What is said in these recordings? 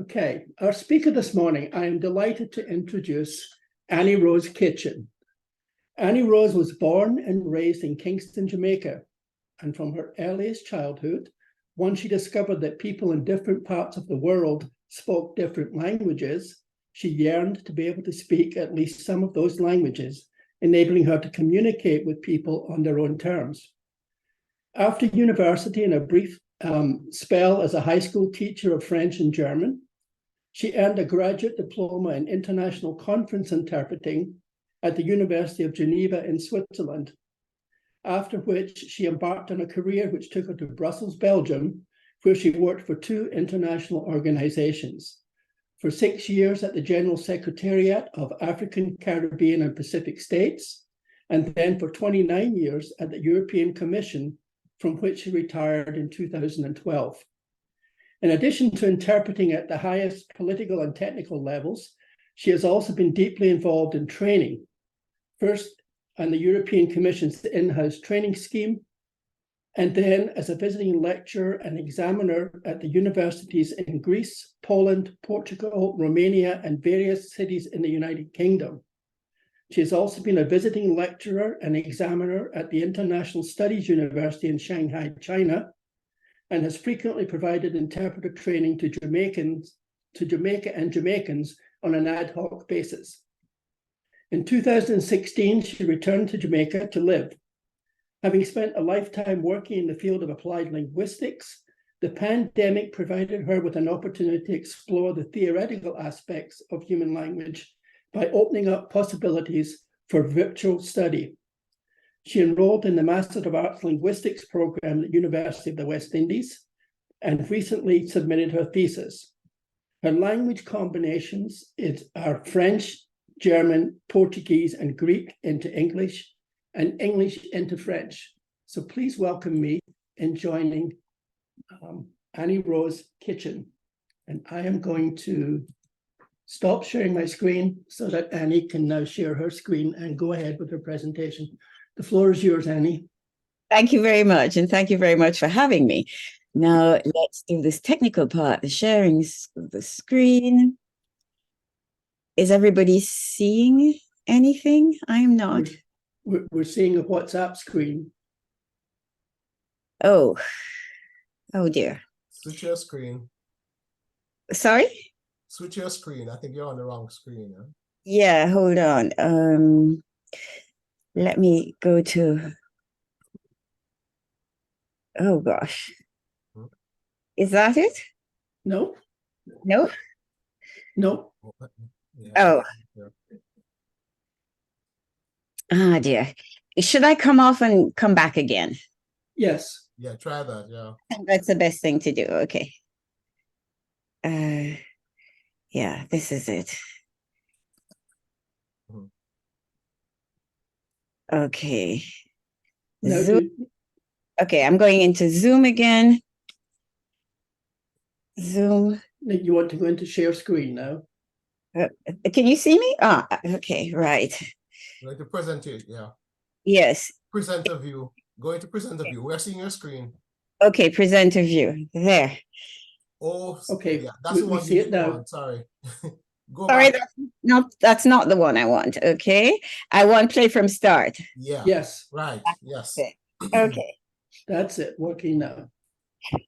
Okay, our speaker this morning, I am delighted to introduce Annie Rose Kitchin. Annie Rose was born and raised in Kingston, Jamaica, and from her earliest childhood, once she discovered that people in different parts of the world spoke different languages, she yearned to be able to speak at least some of those languages, enabling her to communicate with people on their own terms. After university and a brief spell as a high school teacher of French and German, she earned a graduate diploma in international conference interpreting at the University of Geneva in Switzerland, after which she embarked on a career which took her to Brussels, Belgium, where she worked for 2 international organizations. For 6 years at the General Secretariat of African, Caribbean, and Pacific States, and then for 29 years at the European Commission, from which she retired in 2012. In addition to interpreting at the highest political and technical levels, she has also been deeply involved in training, first on the European Commission's in-house training scheme, and then as a visiting lecturer and examiner at the universities in Greece, Poland, Portugal, Romania, and various cities in the United Kingdom. She has also been a visiting lecturer and examiner at the International Studies University in Shanghai, China, and has frequently provided interpreter training to Jamaica and Jamaicans on an ad hoc basis. In 2016, she returned to Jamaica to live. Having spent a lifetime working in the field of applied linguistics, the pandemic provided her with an opportunity to explore the theoretical aspects of human language by opening up possibilities for virtual study. She enrolled in the Master of Arts Linguistics program at the University of the West Indies and recently submitted her thesis. Her language combinations are French, German, Portuguese, and Greek into English, and English into French. So please welcome me in joining Annie Rose Kitchin. And I am going to stop sharing my screen so that Annie can now share her screen and go ahead with her presentation. The floor is yours, Annie. Thank you very much. And thank you very much for having me. Now let's do this technical part, the sharing of the screen. Is everybody seeing anything? I am not. We're seeing a WhatsApp screen. Oh dear. Switch your screen. Sorry? Switch your screen. I think you're on the wrong screen. Huh? Yeah, hold on. Let me go to, oh gosh. Is that it? No. No? No. Yeah. Oh. Ah, dear. Should I come off and come back again? Yes. Yeah, try that, yeah. That's the best thing to do, okay. Yeah, this is it. Okay. No, Zoom. Okay, I'm going into Zoom again. Zoom. you want to go into share screen now? Can you see me? Ah, okay, right. Going to present it, yeah. Yes. Presenter view. Going to presenter view. We're seeing your screen. Okay, presenter view. There. Oh, okay. Yeah, that's the one see you it now. want. Sorry. Go Sorry, back. that's not the one I want. Okay. I want play from start. Yeah. Yes. Right. Yes. Okay. That's it. Working now.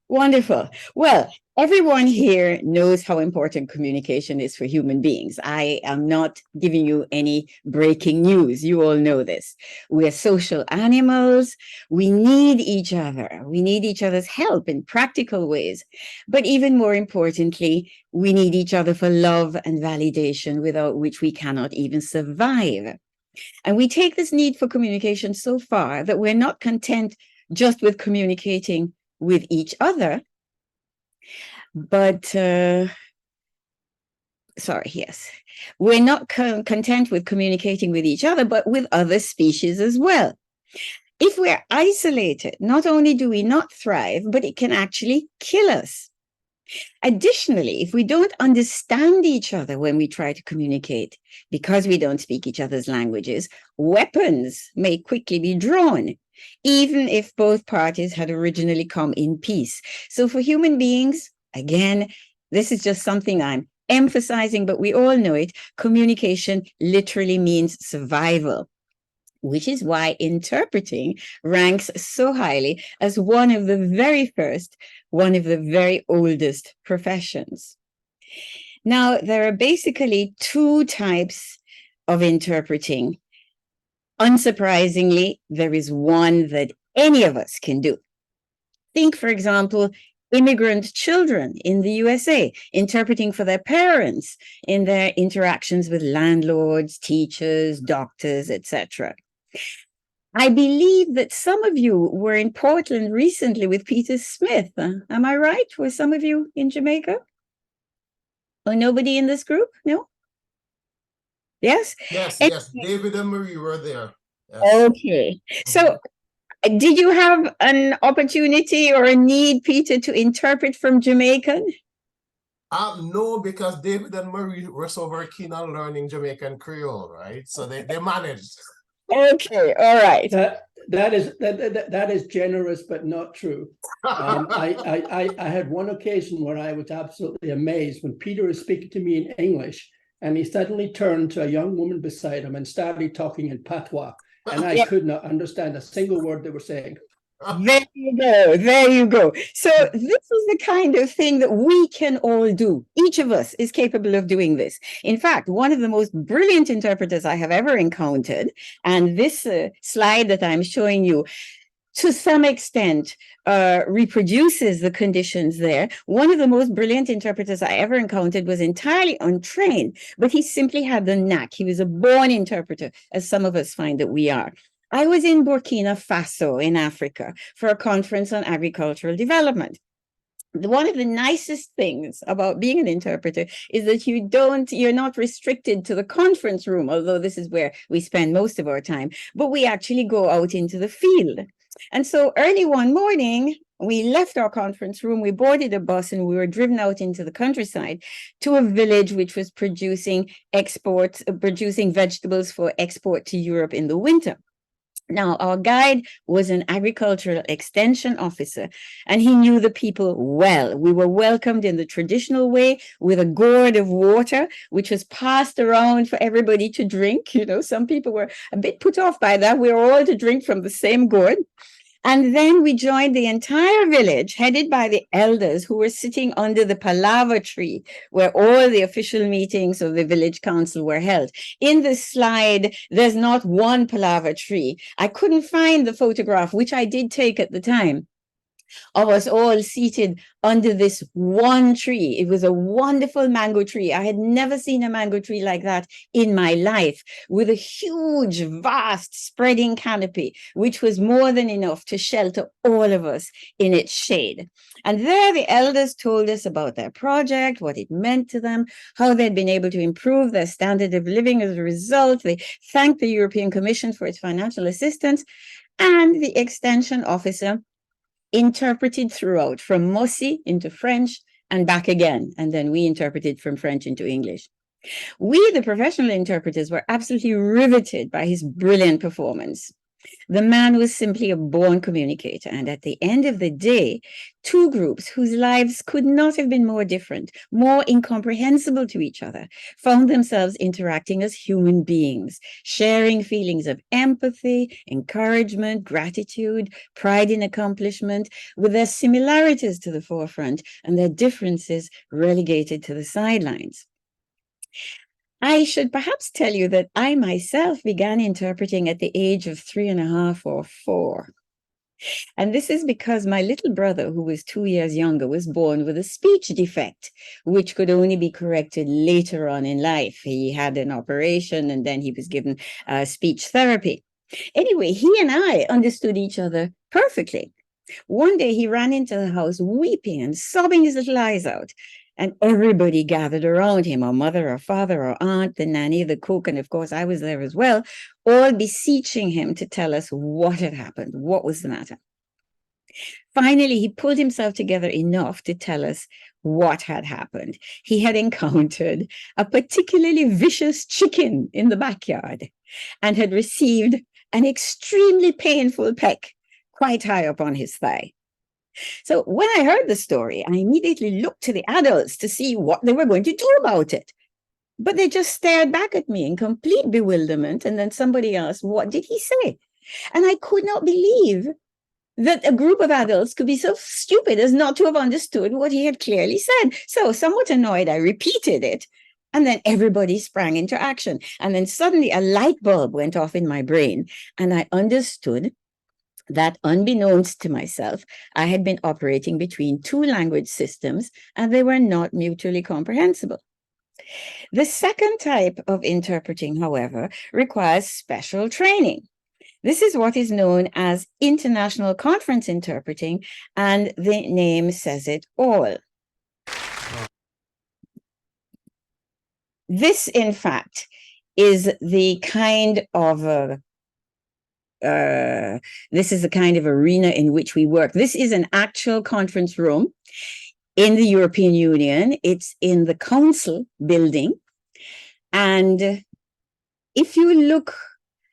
Wonderful. Well, everyone here knows how important communication is for human beings. I am not giving you any breaking news. You all know this. We're social animals. We need each other. We need each other's help in practical ways. But even more importantly, we need each other for love and validation, without which we cannot even survive. And we take this need for communication so far that we're not content just with communicating with each other, but we're not content with communicating with each other, but with other species as well. If we're isolated, not only do we not thrive, but it can actually kill us. Additionally, if we don't understand each other when we try to communicate, because we don't speak each other's languages, weapons may quickly be drawn, even if both parties had originally come in peace. So for human beings, again, This is just something I'm emphasizing, but we all know it. Communication literally means survival, which is why interpreting ranks so highly as one of the very first, one of the very oldest professions. Now, there are basically two types of interpreting. Unsurprisingly, there is one that any of us can do. Think, for example, immigrant children in the USA, interpreting for their parents in their interactions with landlords, teachers, doctors, etc. I believe that some of you were in Portland recently with Peter Smith. Am I right? Were some of you in Jamaica? Oh, nobody in this group? No? Yes? Yes, And- yes. David and Marie were there. Yes. Okay. So did you have an opportunity or a need, Peter, to interpret from Jamaican? No, because David and Marie were so very keen on learning Jamaican Creole, right? So they managed. Okay, all right. That is generous, but not true. I had one occasion where I was absolutely amazed when Peter was speaking to me in English, and he suddenly turned to a young woman beside him and started talking in patois, and I could not understand a single word they were saying. There you go. There you go. So this is the kind of thing that we can all do. Each of us is capable of doing this. In fact, one of the most brilliant interpreters I have ever encountered, and this slide that I'm showing you, to some extent, reproduces the conditions there. One of the most brilliant interpreters I ever encountered was entirely untrained, but he simply had the knack. He was a born interpreter, as some of us find that we are. I was in Burkina Faso in Africa for a conference on agricultural development. One of the nicest things about being an interpreter is that you're not restricted to the conference room, although this is where we spend most of our time, but we actually go out into the field. And so early one morning, we left our conference room, we boarded a bus, and we were driven out into the countryside to a village which was producing vegetables for export to Europe in the winter. Now, our guide was an agricultural extension officer, and he knew the people well. We were welcomed in the traditional way with a gourd of water, which was passed around for everybody to drink. You know, some people were a bit put off by that. We were all to drink from the same gourd. And then we joined the entire village, headed by the elders who were sitting under the palaver tree, where all the official meetings of the village council were held. In this slide, there's not one palaver tree. I couldn't find the photograph, which I did take at the time, of us all seated under this one tree. It was a wonderful mango tree. I had never seen a mango tree like that in my life, with a huge, vast, spreading canopy, which was more than enough to shelter all of us in its shade. And there the elders told us about their project, what it meant to them, how they'd been able to improve their standard of living as a result. They thanked the European Commission for its financial assistance, and the extension officer interpreted throughout from Mosi into French and back again. And then we interpreted from French into English. We, the professional interpreters, were absolutely riveted by his brilliant performance. The man was simply a born communicator. And at the end of the day, two groups whose lives could not have been more different, more incomprehensible to each other, found themselves interacting as human beings, sharing feelings of empathy, encouragement, gratitude, pride in accomplishment, with their similarities to the forefront and their differences relegated to the sidelines. I should perhaps tell you that I myself began interpreting at the age of 3.5 or 4. And this is because my little brother, who was 2 years younger, was born with a speech defect, which could only be corrected later on in life. He had an operation, and then he was given speech therapy. Anyway, he and I understood each other perfectly. One day he ran into the house weeping and sobbing his little eyes out. And everybody gathered around him, our mother, our father, our aunt, the nanny, the cook, and of course I was there as well, all beseeching him to tell us what had happened, what was the matter. Finally, he pulled himself together enough to tell us what had happened. He had encountered a particularly vicious chicken in the backyard and had received an extremely painful peck quite high up on his thigh. So when I heard the story, I immediately looked to the adults to see what they were going to do about it. But they just stared back at me in complete bewilderment. And then somebody asked, what did he say? And I could not believe that a group of adults could be so stupid as not to have understood what he had clearly said. So somewhat annoyed, I repeated it. And then everybody sprang into action. And then suddenly a light bulb went off in my brain. And I understood that, unbeknownst to myself, I had been operating between two language systems and they were not mutually comprehensible. The second type of interpreting, however, requires special training. This is what is known as international conference interpreting, and the name says it all. This, in fact, is the kind of arena in which we work. This is an actual conference room in the European Union. It's in the Council building. And if you look,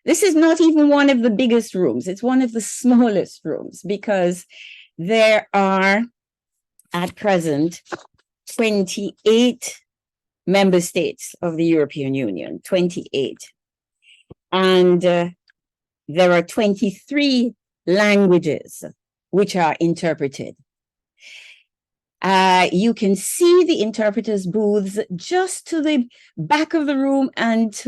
this is not even one of the biggest rooms. It's one of the smallest rooms because there are at present 28 member states of the European Union, 28. And there are 23 languages which are interpreted. You can see the interpreters' booths just to the back of the room and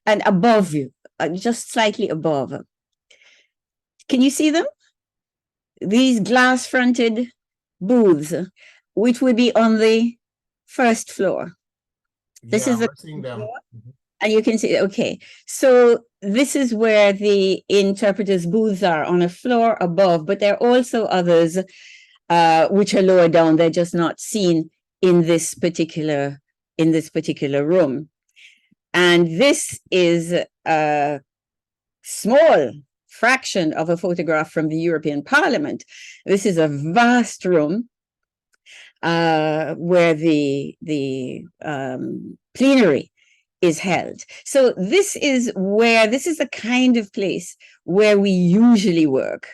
and above you, just slightly above. Can you see them? These glass-fronted booths, which would be on the first floor. This is the floor, and you can see, okay. So this is where the interpreters' booths are, on a floor above, but there are also others which are lower down. They're just not seen in this particular room. And this is a small fraction of a photograph from the European Parliament. This is a vast room where the plenary is held. So this is the kind of place where we usually work.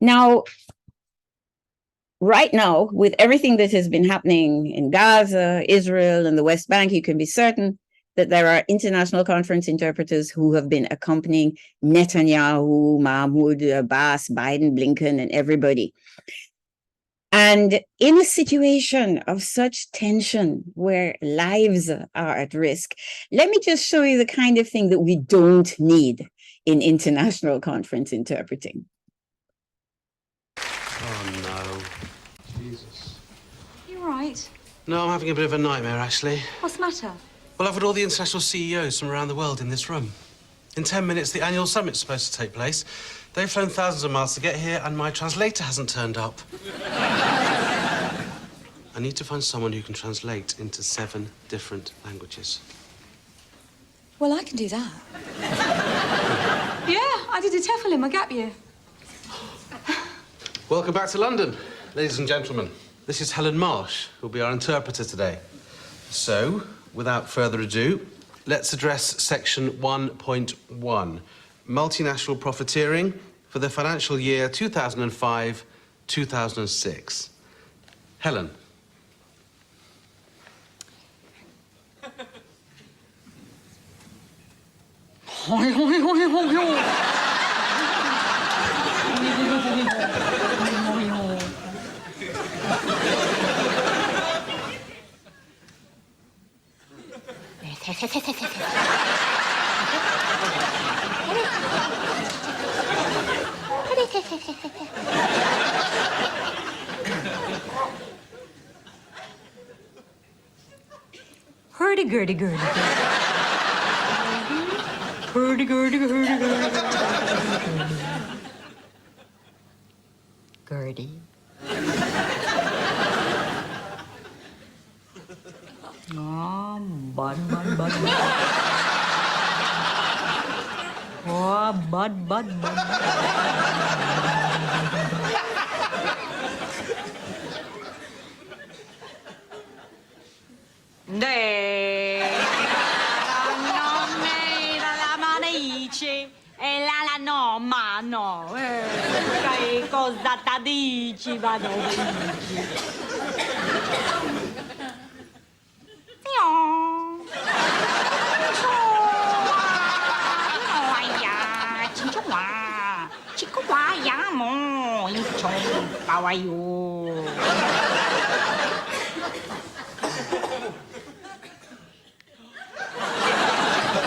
Now, right now, with everything that has been happening in Gaza, Israel, and the West Bank, you can be certain that there are international conference interpreters who have been accompanying Netanyahu, Mahmoud Abbas, Biden, Blinken, and everybody. And in a situation of such tension where lives are at risk, let me just show you the kind of thing that we don't need in international conference interpreting. Oh, no. Jesus. You all right? No, I'm having a bit of a nightmare, actually. What's the matter? Well, I've got all the international CEOs from around the world in this room. In 10 minutes, the annual summit's supposed to take place. They've flown thousands of miles to get here, and my translator hasn't turned up. I need to find someone who can translate into 7 different languages. Well, I can do that. Yeah, I did a TEFL in my gap year. Welcome back to London, ladies and gentlemen. This is Helen Marsh, who'll be our interpreter today. So, without further ado, let's address section 1.1, multinational profiteering for the financial year 2005-2006. Helen. Hurdy-gurdy-gurdy. Hurdy-gurdy-gurdy-gurdy. Gurdy. Oh, bud. Oh, bud. no. Che cosa ta dici, vado dici.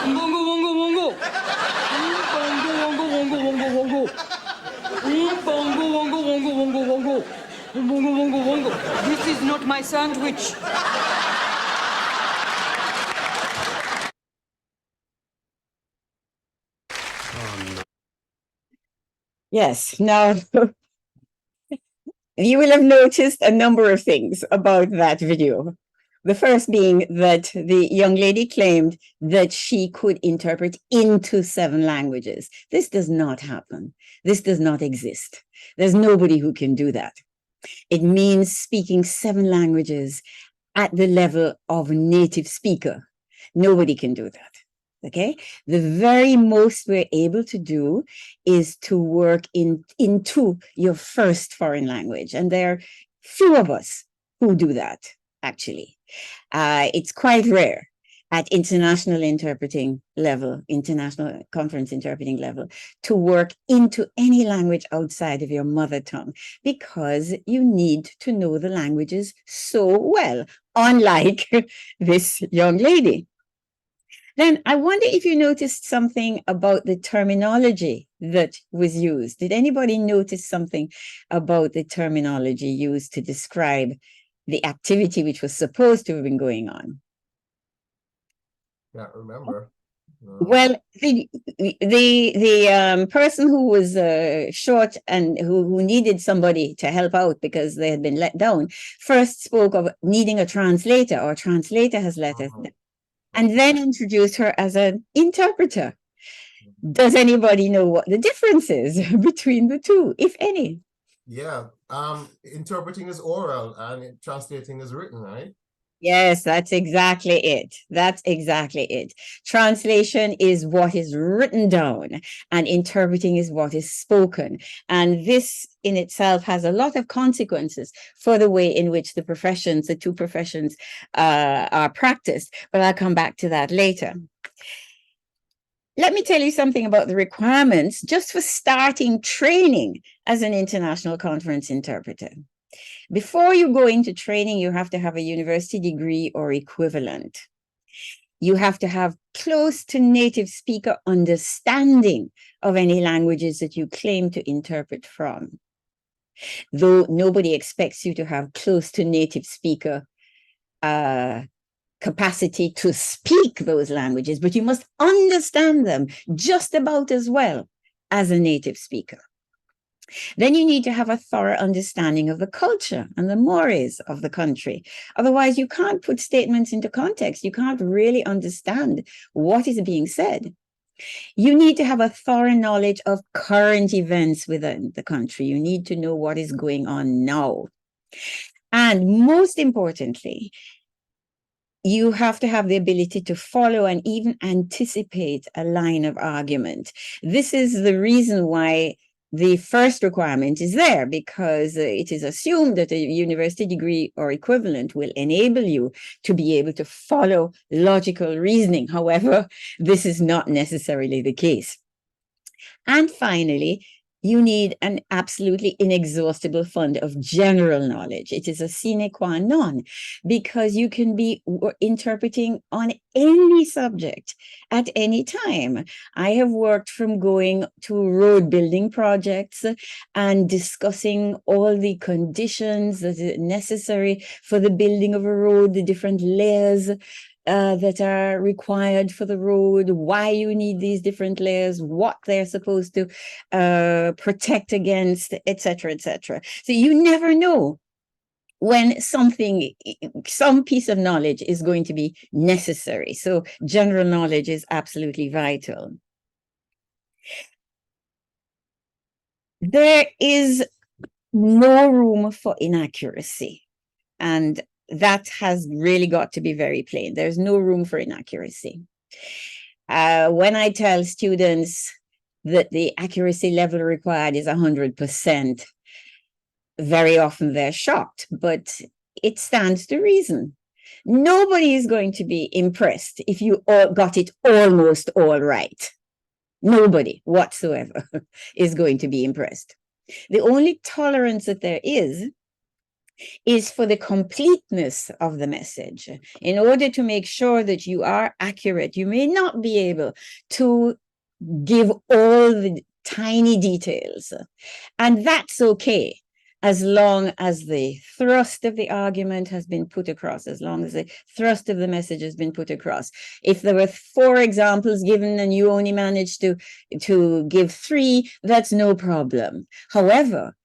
Bongo, bongo, bongo. Bongo, bongo, bongo, bongo, bongo. Bongo, bongo, bongo, bongo, bongo. Bongo, bongo, bongo. This is not my sandwich. Yes, now you will have noticed a number of things about that video. The first being that the young lady claimed that she could interpret into 7 languages. This does not happen. This does not exist. There's nobody who can do that. It means speaking 7 languages at the level of native speaker. Nobody can do that. Okay, the very most we're able to do is to work into your first foreign language. And there are few of us who do that, actually. It's quite rare at international interpreting level, international conference interpreting level, to work into any language outside of your mother tongue, because you need to know the languages so well, unlike this young lady. Then I wonder if you noticed something about the terminology that was used. Did anybody notice something about the terminology used to describe the activity which was supposed to have been going on? Can't remember. No. Well, the person who was short and who needed somebody to help out because they had been let down first spoke of needing a translator, or a translator has let us down, and then introduced her as an interpreter. Does anybody know what the difference is between the two, if any? Yeah, interpreting is oral and translating is written, right? Yes, that's exactly it. That's exactly it. Translation is what is written down, and interpreting is what is spoken. And this in itself has a lot of consequences for the way in which the professions, the two professions, are practiced. But I'll come back to that later. Let me tell you something about the requirements just for starting training as an international conference interpreter. Before you go into training, you have to have a university degree or equivalent. You have to have close to native speaker understanding of any languages that you claim to interpret from. Though nobody expects you to have close to native speaker capacity to speak those languages, but you must understand them just about as well as a native speaker. Then you need to have a thorough understanding of the culture and the mores of the country. Otherwise, you can't put statements into context. You can't really understand what is being said. You need to have a thorough knowledge of current events within the country. You need to know what is going on now. And most importantly, you have to have the ability to follow and even anticipate a line of argument. This is the reason why the first requirement is there, because it is assumed that a university degree or equivalent will enable you to be able to follow logical reasoning. However, this is not necessarily the case. And finally, you need an absolutely inexhaustible fund of general knowledge. It is a sine qua non, because you can be interpreting on any subject at any time. I have worked from going to road building projects and discussing all the conditions that are necessary for the building of a road, the different layers that are required for the road, why you need these different layers, what they're supposed to protect against, etc., etc. So you never know when some piece of knowledge is going to be necessary. So general knowledge is absolutely vital. There is no room for inaccuracy, and that has really got to be very plain. There's no room for inaccuracy. When I tell students that the accuracy level required is 100%, very often they're shocked, but it stands to reason. Nobody is going to be impressed if you all got it almost all right. Nobody whatsoever is going to be impressed. The only tolerance that there is for the completeness of the message. In order to make sure that you are accurate, you may not be able to give all the tiny details, and that's okay, as long as the thrust of the argument has been put across, as long as the thrust of the message has been put across. If there were 4 examples given and you only managed to give 3, that's no problem. However,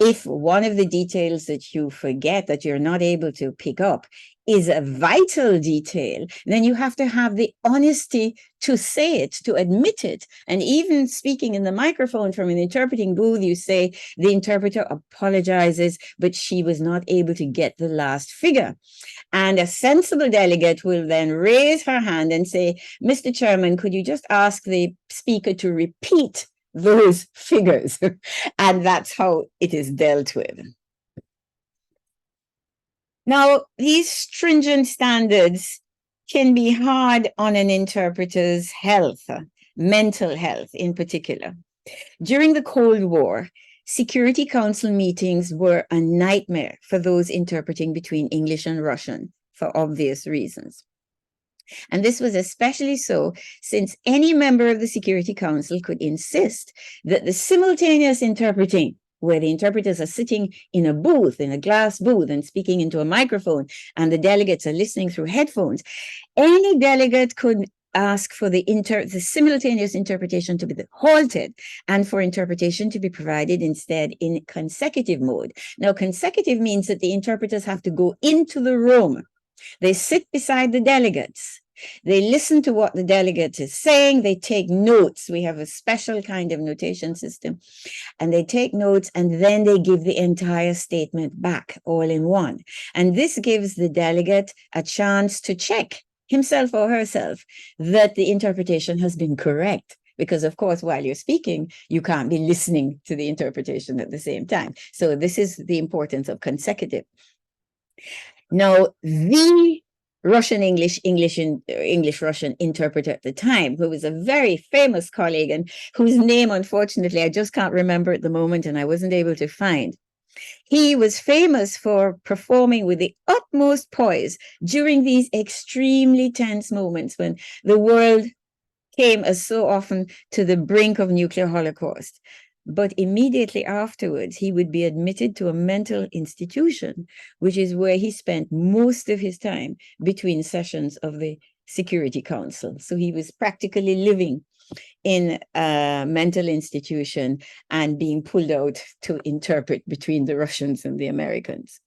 if one of the details that you forget, that you're not able to pick up, is a vital detail, then you have to have the honesty to say it, to admit it. And even speaking in the microphone from an interpreting booth, you say the interpreter apologizes, but she was not able to get the last figure. And a sensible delegate will then raise her hand and say, Mr. Chairman, could you just ask the speaker to repeat those figures? And that's how it is dealt with. Now, these stringent standards can be hard on an interpreter's health, mental health in particular. During the Cold War, Security Council meetings were a nightmare for those interpreting between English and Russian for obvious reasons. And this was especially so since any member of the Security Council could insist that the simultaneous interpreting, where the interpreters are sitting in a booth, in a glass booth, and speaking into a microphone, and the delegates are listening through headphones, any delegate could ask for the simultaneous interpretation to be halted and for interpretation to be provided instead in consecutive mode. Now, consecutive means that the interpreters have to go into the room. They sit beside the delegates. They listen to what the delegate is saying. They take notes. We have a special kind of notation system. And they take notes, and then they give the entire statement back all in one. And this gives the delegate a chance to check himself or herself that the interpretation has been correct. Because, of course, while you're speaking, you can't be listening to the interpretation at the same time. So this is the importance of consecutive. Now, the Russian English-Russian interpreter at the time, who was a very famous colleague and whose name, unfortunately, I just can't remember at the moment and I wasn't able to find. He was famous for performing with the utmost poise during these extremely tense moments when the world came as so often to the brink of nuclear holocaust. But immediately afterwards, he would be admitted to a mental institution, which is where he spent most of his time between sessions of the Security Council. So he was practically living in a mental institution and being pulled out to interpret between the Russians and the Americans.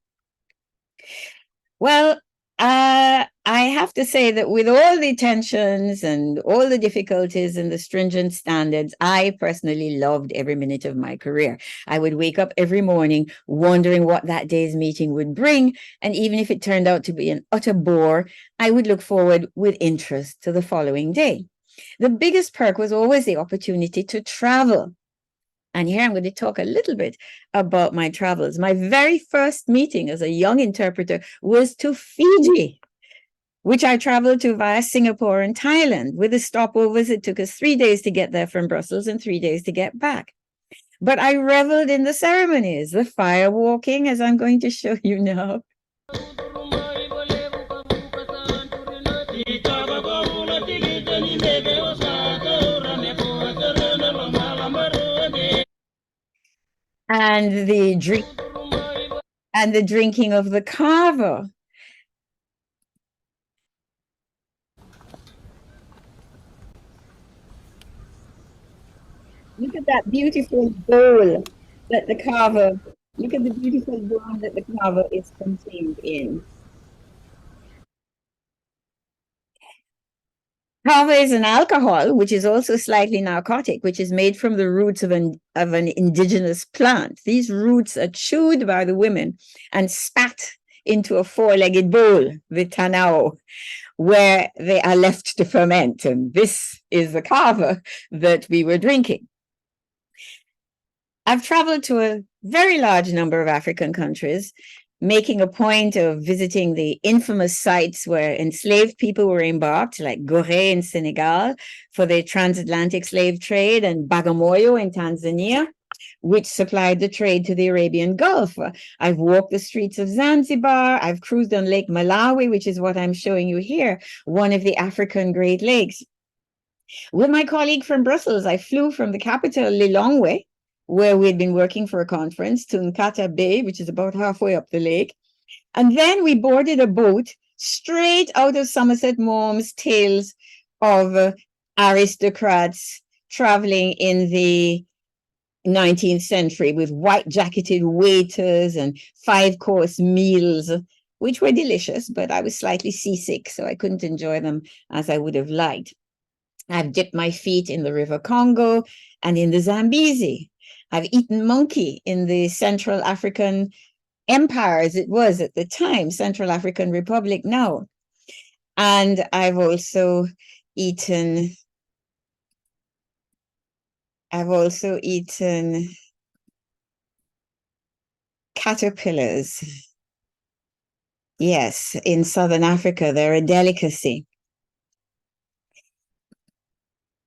Well, I have to say that with all the tensions and all the difficulties and the stringent standards, I personally loved every minute of my career. I would wake up every morning wondering what that day's meeting would bring. And even if it turned out to be an utter bore, I would look forward with interest to the following day. The biggest perk was always the opportunity to travel. And here I'm going to talk a little bit about my travels. My very first meeting as a young interpreter was to Fiji, which I traveled to via Singapore and Thailand. With the stopovers, it took us 3 days to get there from Brussels and 3 days to get back. But I reveled in the ceremonies, the fire walking, as I'm going to show you now. And the drinking of the kava. Look at that beautiful bowl that the kava, look at the beautiful bowl that the kava is contained in. Kava is an alcohol, which is also slightly narcotic, which is made from the roots of an indigenous plant. These roots are chewed by the women and spat into a 4-legged bowl, the tanao, where they are left to ferment. And this is the kava that we were drinking. I've traveled to a very large number of African countries, making a point of visiting the infamous sites where enslaved people were embarked, like Gorée in Senegal for the transatlantic slave trade, and Bagamoyo in Tanzania, which supplied the trade to the Arabian Gulf. I've walked the streets of Zanzibar. I've cruised on Lake Malawi, which is what I'm showing you here, one of the African Great Lakes. With my colleague from Brussels, I flew from the capital, Lilongwe, where we had been working for a conference, to Nkata Bay, which is about halfway up the lake. And then we boarded a boat straight out of Somerset Maugham's Tales of Aristocrats traveling in the 19th century with white-jacketed waiters and five-course meals, which were delicious, but I was slightly seasick, so I couldn't enjoy them as I would have liked. I've dipped my feet in the River Congo and in the Zambezi. I've eaten monkey in the Central African Empire, as it was at the time, Central African Republic now. And I've also eaten caterpillars. Yes, in Southern Africa, they're a delicacy.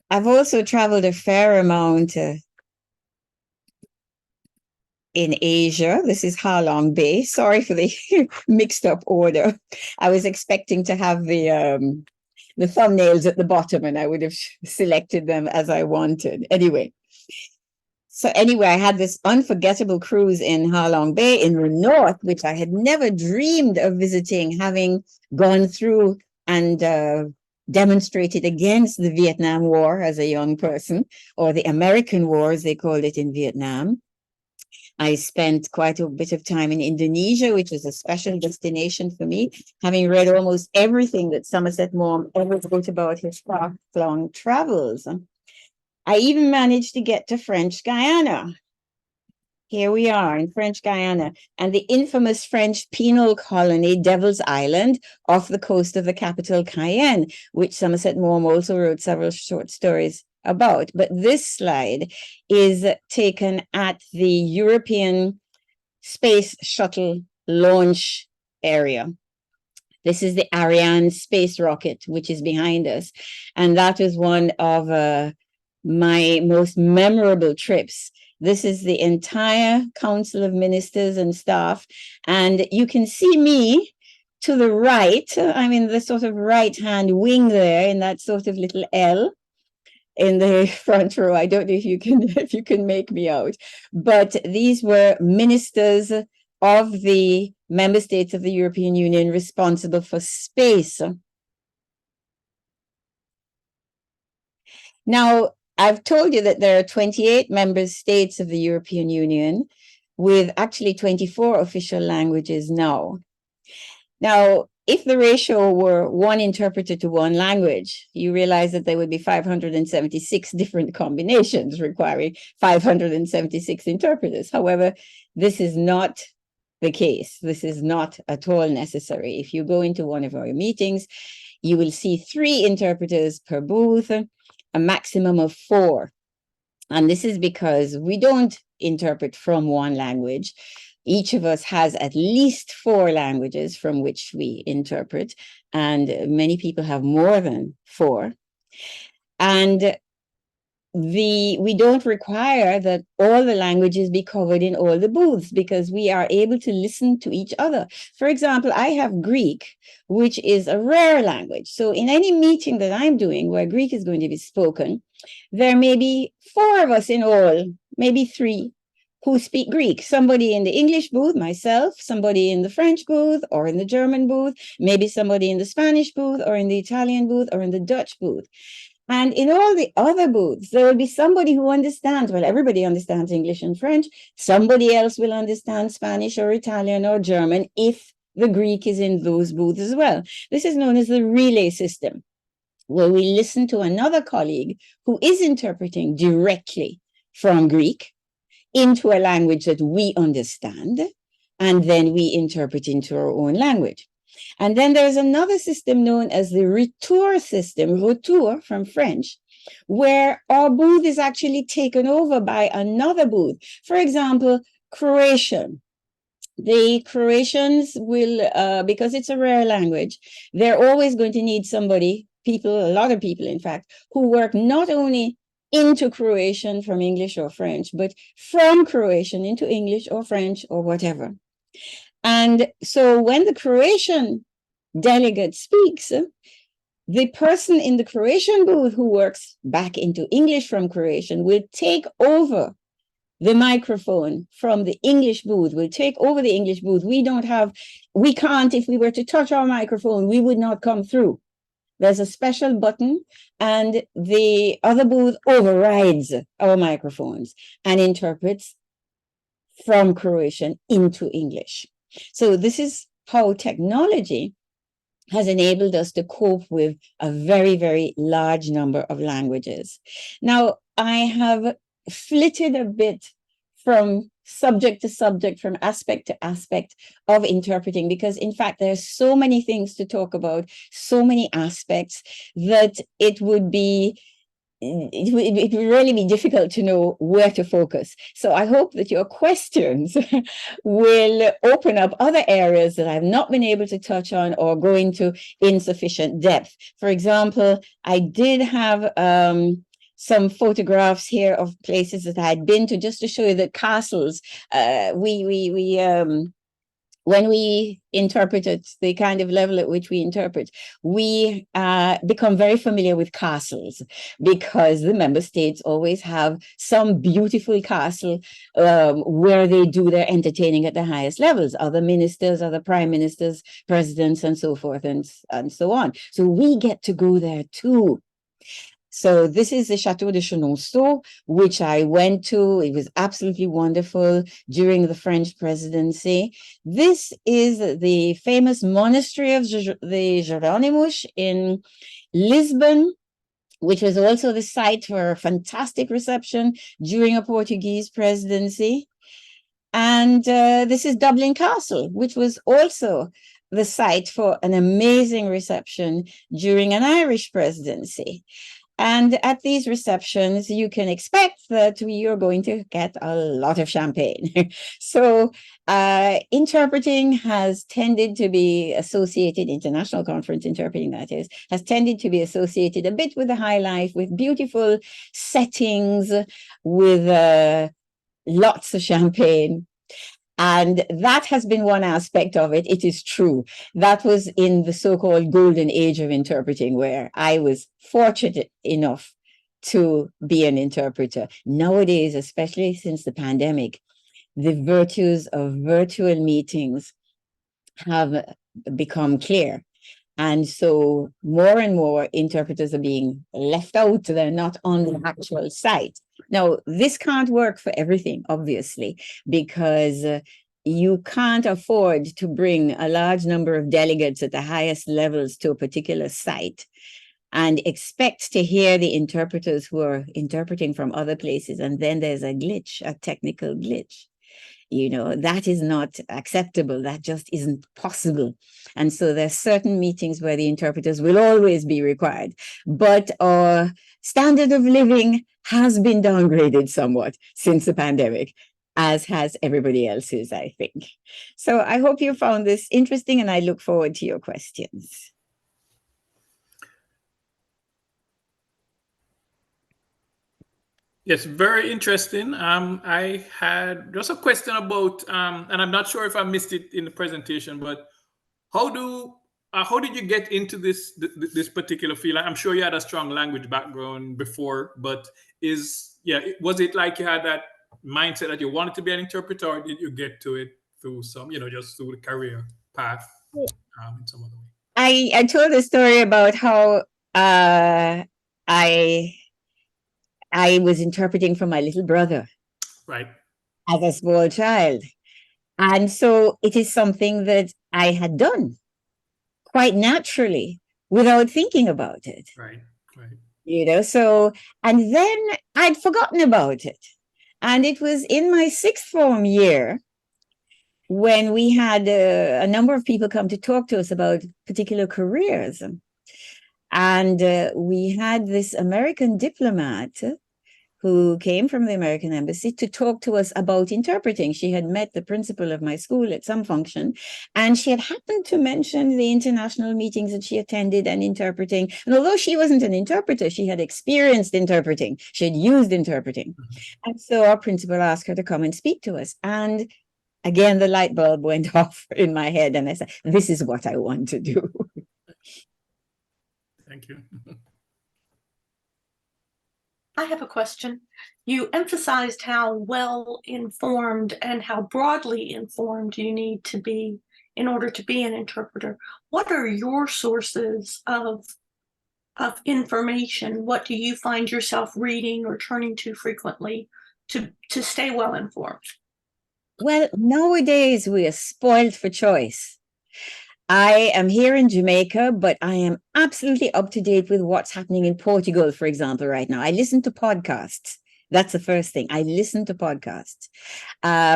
I've also traveled a fair amount in Asia. This is Ha Long Bay. Sorry for the mixed up order. I was expecting to have the thumbnails at the bottom, and I would have selected them as I wanted. Anyway, I had this unforgettable cruise in Ha Long Bay in the north, which I had never dreamed of visiting, having gone through and demonstrated against the Vietnam War as a young person, or the American War, as they called it in Vietnam. I spent quite a bit of time in Indonesia, which was a special destination for me, having read almost everything that Somerset Maugham ever wrote about his far-flung travels. I even managed to get to French Guiana. Here we are in French Guiana, and the infamous French penal colony, Devil's Island, off the coast of the capital, Cayenne, which Somerset Maugham also wrote several short stories about. But this slide is taken at the European Space Shuttle launch area. This is the Ariane space rocket, which is behind us. And that was one of my most memorable trips. This is the entire Council of Ministers and staff. And you can see me to the right. I'm in the sort of right-hand wing there in that sort of little L in the front row. I don't know if you can make me out, but these were ministers of the member states of the European Union responsible for space. Now, I've told you that there are 28 member states of the European Union with actually 24 official languages now. Now, if the ratio were one interpreter to one language, you realize that there would be 576 different combinations requiring 576 interpreters. However, this is not the case. This is not at all necessary. If you go into one of our meetings, you will see 3 interpreters per booth, a maximum of 4. And this is because we don't interpret from one language. Each of us has at least 4 languages from which we interpret, and many people have more than 4. And we don't require that all the languages be covered in all the booths, because we are able to listen to each other. For example, I have Greek, which is a rare language. So in any meeting that I'm doing where Greek is going to be spoken, there may be 4 of us in all, maybe 3, who speak Greek. Somebody in the English booth, myself, somebody in the French booth or in the German booth, maybe somebody in the Spanish booth or in the Italian booth or in the Dutch booth. And in all the other booths, there will be somebody who understands, well, everybody understands English and French. Somebody else will understand Spanish or Italian or German if the Greek is in those booths as well. This is known as the relay system, where we listen to another colleague who is interpreting directly from Greek into a language that we understand, and then we interpret into our own language. And then there's another system known as the retour system, retour from French, where our booth is actually taken over by another booth. For example, Croatian. The Croatians will, because it's a rare language, they're always going to need somebody, people, a lot of people, in fact, who work not only into Croatian from English or French, but from Croatian into English or French or whatever. And so when the Croatian delegate speaks, the person in the Croatian booth who works back into English from Croatian will take over the microphone from the English booth, will take over the English booth. We can't, if we were to touch our microphone, we would not come through. There's a special button, and the other booth overrides our microphones and interprets from Croatian into English. So this is how technology has enabled us to cope with a very, very large number of languages. Now, I have flitted a bit from subject to subject, from aspect to aspect of interpreting, because in fact, there's so many things to talk about, so many aspects, that it would really be difficult to know where to focus. So I hope that your questions will open up other areas that I've not been able to touch on or go into insufficient depth. For example, I did have some photographs here of places that I'd been to, just to show you that castles, when we interpret at the kind of level at which we interpret, we become very familiar with castles, because the member states always have some beautiful castle where they do their entertaining at the highest levels, other ministers, other prime ministers, presidents, and so forth, and so on. So we get to go there too. So this is the Chateau de Chenonceau, which I went to. It was absolutely wonderful during the French presidency. This is the famous monastery of the Jerónimos in Lisbon, which was also the site for a fantastic reception during a Portuguese presidency. And this is Dublin Castle, which was also the site for an amazing reception during an Irish presidency. And at these receptions, you can expect that you're going to get a lot of champagne. So interpreting has tended to be associated, international conference interpreting that is, has tended to be associated a bit with the high life, with beautiful settings, with lots of champagne. And that has been one aspect of it. It is true. That was in the so-called golden age of interpreting, where I was fortunate enough to be an interpreter. Nowadays, especially since the pandemic, the virtues of virtual meetings have become clear. And so more and more interpreters are being left out. They're not on the actual site. Now, this can't work for everything, obviously, because you can't afford to bring a large number of delegates at the highest levels to a particular site and expect to hear the interpreters who are interpreting from other places. And then there's a glitch, a technical glitch. You know, that is not acceptable. That just isn't possible. And so there's certain meetings where the interpreters will always be required. But our standard of living has been downgraded somewhat since the pandemic, as has everybody else's, I think. So I hope you found this interesting, and I look forward to your questions. Yes, very interesting. I had just a question about, and I'm not sure if I missed it in the presentation, but how did you get into this particular field? I'm sure you had a strong language background before, but was it like you had that mindset that you wanted to be an interpreter, or did you get to it through some, just through the career path in some other way? I told a story about how I was interpreting for my little brother, right, as a small child. And so it is something that I had done quite naturally without thinking about it. Right. So, and then I'd forgotten about it. And it was in my sixth form year when we had a number of people come to talk to us about particular careers. And we had this American diplomat who came from the American embassy to talk to us about interpreting. She had met the principal of my school at some function, and she had happened to mention the international meetings that she attended and interpreting. And although she wasn't an interpreter, she had experienced interpreting. She had used interpreting. And so our principal asked her to come and speak to us. And again, the light bulb went off in my head, and I said, this is what I want to do. Thank you. I have a question. You emphasized how well informed and how broadly informed you need to be in order to be an interpreter. What are your sources of information? What do you find yourself reading or turning to frequently to stay well informed? Well, nowadays we are spoiled for choice. I am here in Jamaica, but I am absolutely up to date with what's happening in Portugal, for example, right now. I listen to podcasts. That's the first thing. I listen to podcasts.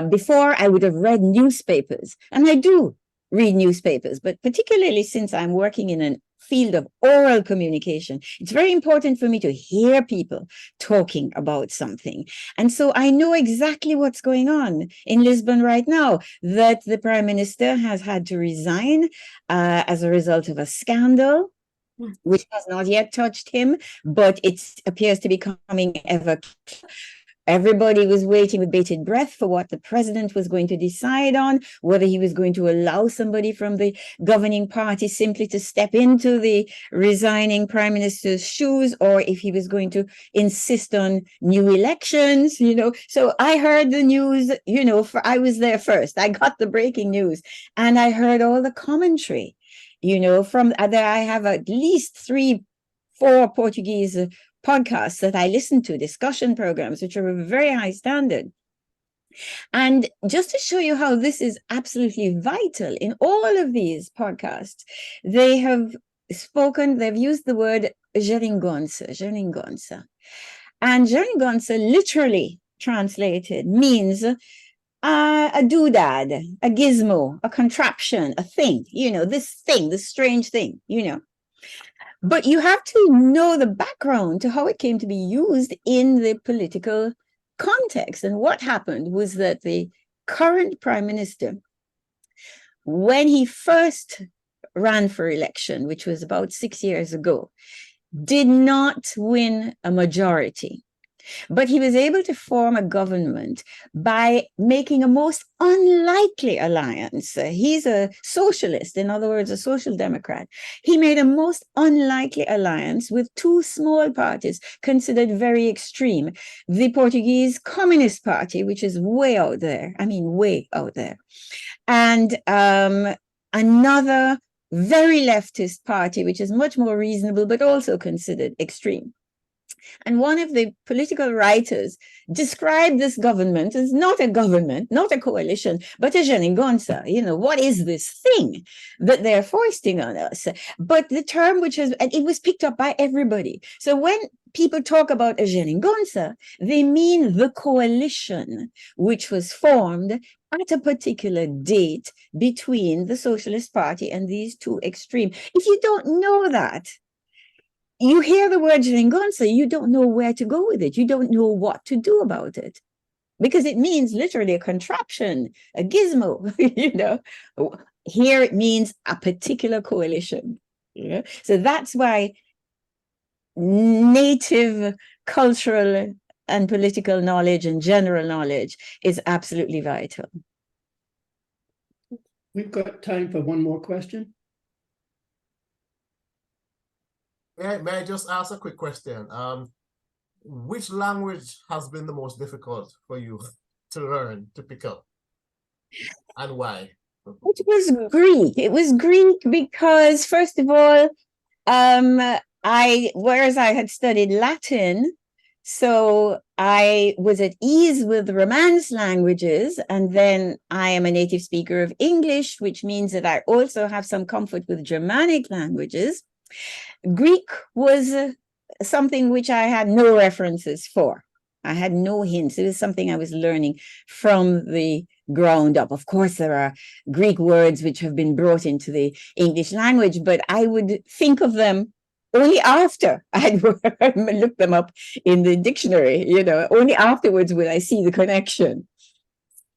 Before, I would have read newspapers, and I do read newspapers, but particularly since I'm working in a field of oral communication, it's very important for me to hear people talking about something. And so I know exactly what's going on in Lisbon right now, that the Prime Minister has had to resign as a result of a scandal, which has not yet touched him, but it appears to be coming ever closer. Everybody was waiting with bated breath for what the president was going to decide on, whether he was going to allow somebody from the governing party simply to step into the resigning prime minister's shoes, or if he was going to insist on new elections, So I heard the news, I was there first. I got the breaking news, and I heard all the commentary, from there. I have at least 3-4 Portuguese podcasts that I listen to, discussion programs, which are of a very high standard. And just to show you how this is absolutely vital, in all of these podcasts, they have they've used the word geringonça. And geringonça literally translated means a doodad, a gizmo, a contraption, a thing, this strange thing, But you have to know the background to how it came to be used in the political context. And what happened was that the current prime minister, when he first ran for election, which was about 6 years ago, did not win a majority. But he was able to form a government by making a most unlikely alliance. He's a socialist, in other words, a social democrat. He made a most unlikely alliance with 2 small parties considered very extreme. The Portuguese Communist Party, which is way out there, and another very leftist party, which is much more reasonable, but also considered extreme. And one of the political writers described this government as not a government, not a coalition, but a geringonça. What is this thing that they're foisting on us? But the term it was picked up by everybody. So when people talk about a geringonça, they mean the coalition which was formed at a particular date between the Socialist Party and these 2 extreme. If you don't know that, you hear the word geringonça, you don't know where to go with it. You don't know what to do about it, because it means literally a contraption, a gizmo, Here it means a particular coalition. So that's why native cultural and political knowledge and general knowledge is absolutely vital. We've got time for one more question. May I just ask a quick question? Which language has been the most difficult for you to learn, to pick up, and why? It was Greek. It was Greek because, first of all, whereas I had studied Latin, so I was at ease with Romance languages, and then I am a native speaker of English, which means that I also have some comfort with Germanic languages. Greek was something which I had no references for. I had no hints. It was something I was learning from the ground up. Of course, there are Greek words which have been brought into the English language, but I would think of them only after I had looked them up in the dictionary, only afterwards would I see the connection.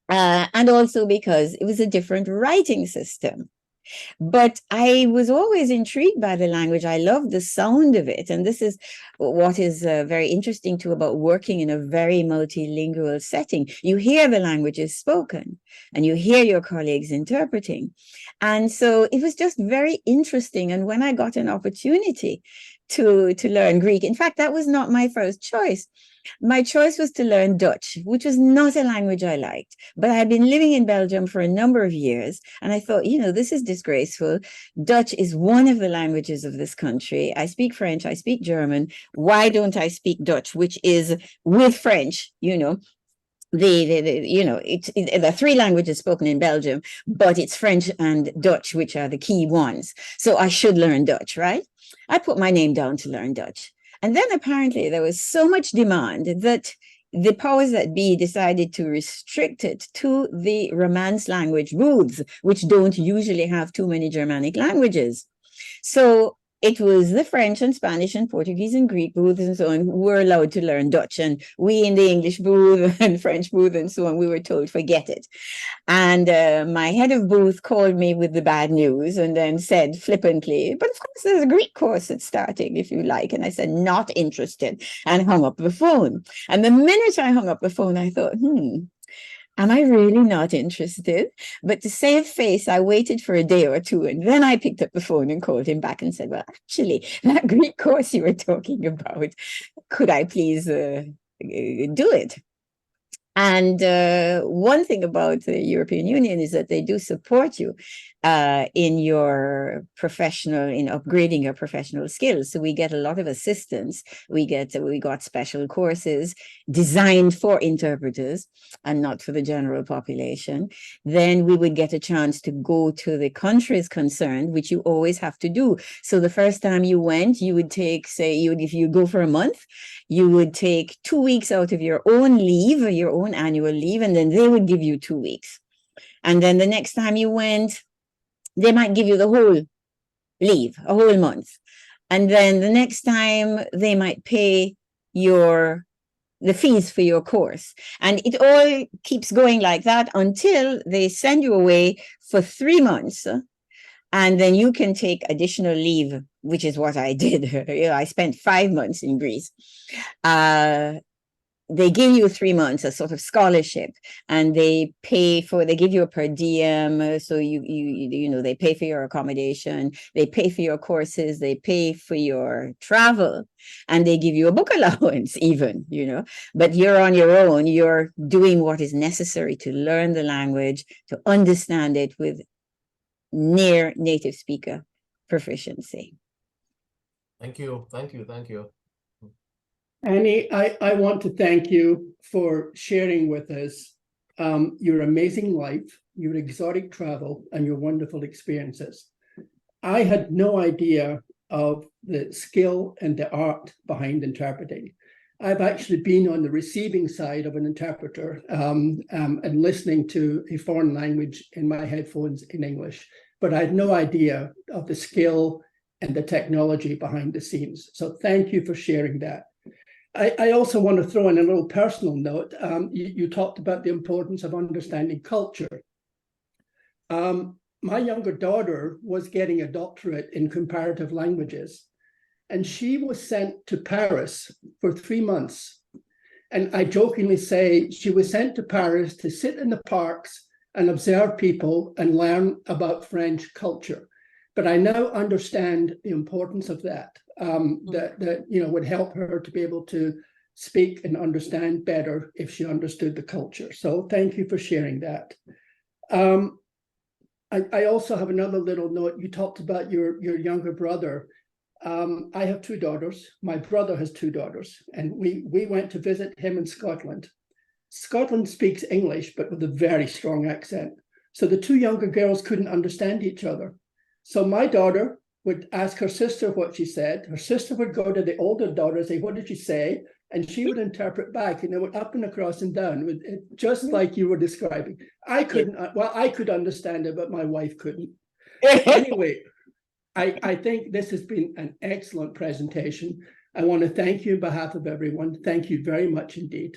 And also because it was a different writing system. But I was always intrigued by the language. I loved the sound of it. And this is what is very interesting too about working in a very multilingual setting. You hear the languages spoken and you hear your colleagues interpreting. And so it was just very interesting. And when I got an opportunity to learn Greek, in fact, that was not my first choice. My choice was to learn Dutch, which was not a language I liked, but I had been living in Belgium for a number of years. And I thought, this is disgraceful. Dutch is one of the languages of this country. I speak French, I speak German. Why don't I speak Dutch, which is with French, the three languages spoken in Belgium, but it's French and Dutch, which are the key ones. So I should learn Dutch, right? I put my name down to learn Dutch. And then apparently there was so much demand that the powers that be decided to restrict it to the Romance language booths, which don't usually have too many Germanic languages. So it was the French and Spanish and Portuguese and Greek booths and so on who were allowed to learn Dutch. And we in the English booth and French booth and so on, we were told, forget it. And my head of booth called me with the bad news and then said flippantly, but of course there's a Greek course that's starting if you like. And I said, not interested, and hung up the phone. And the minute I hung up the phone, I thought, am I really not interested? But to save face, I waited for a day or two, and then I picked up the phone and called him back and said, well, actually, that Greek course you were talking about, could I please do it? And one thing about the European Union is that they do support you in your in upgrading your professional skills. So we get a lot of assistance. We got special courses designed for interpreters and not for the general population. Then we would get a chance to go to the countries concerned, which you always have to do. So the first time you went, you would take, if you go for a month, you would take 2 weeks out of your own leave, your own annual leave, and then they would give you 2 weeks. And then the next time you went, they might give you the whole leave, a whole month. And then the next time they might pay the fees for your course. And it all keeps going like that until they send you away for 3 months. And then you can take additional leave, which is what I did. I spent 5 months in Greece. They give you 3 months, a sort of scholarship, and they give you a per diem. So they pay for your accommodation, they pay for your courses, they pay for your travel, and they give you a book allowance even, but you're on your own. You're doing what is necessary to learn the language, to understand it with near native speaker proficiency. Thank you. Annie, I want to thank you for sharing with us your amazing life, your exotic travel, and your wonderful experiences. I had no idea of the skill and the art behind interpreting. I've actually been on the receiving side of an interpreter and listening to a foreign language in my headphones in English, but I had no idea of the skill and the technology behind the scenes. So thank you for sharing that. I also want to throw in a little personal note. You talked about the importance of understanding culture. My younger daughter was getting a doctorate in comparative languages, and she was sent to Paris for 3 months. And I jokingly say she was sent to Paris to sit in the parks and observe people and learn about French culture. But I now understand the importance of that. That would help her to be able to speak and understand better if she understood the culture. So thank you for sharing that. I also have another little note. You talked about your younger brother. I have 2 daughters. My brother has 2 daughters, and we went to visit him in Scotland. Scotland speaks English, but with a very strong accent. So the 2 younger girls couldn't understand each other. So my daughter would ask her sister what she said. Her sister would go to the older daughter and say, what did she say? And she would interpret back, and it would up and across and down, just like you were describing. I couldn't, I could understand it, but my wife couldn't. Anyway, I think this has been an excellent presentation. I want to thank you on behalf of everyone. Thank you very much indeed.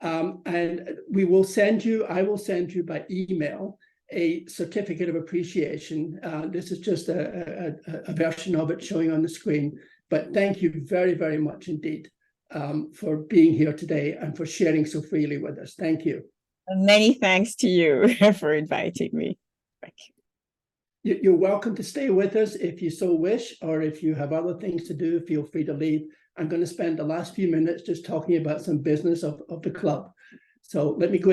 And I will send you by email a certificate of appreciation. This is just a version of it showing on the screen. But thank you very, very much indeed for being here today and for sharing so freely with us. Thank you. Many thanks to you for inviting me. Thank you. You're welcome to stay with us if you so wish, or if you have other things to do, feel free to leave. I'm going to spend the last few minutes just talking about some business of the club. So let me go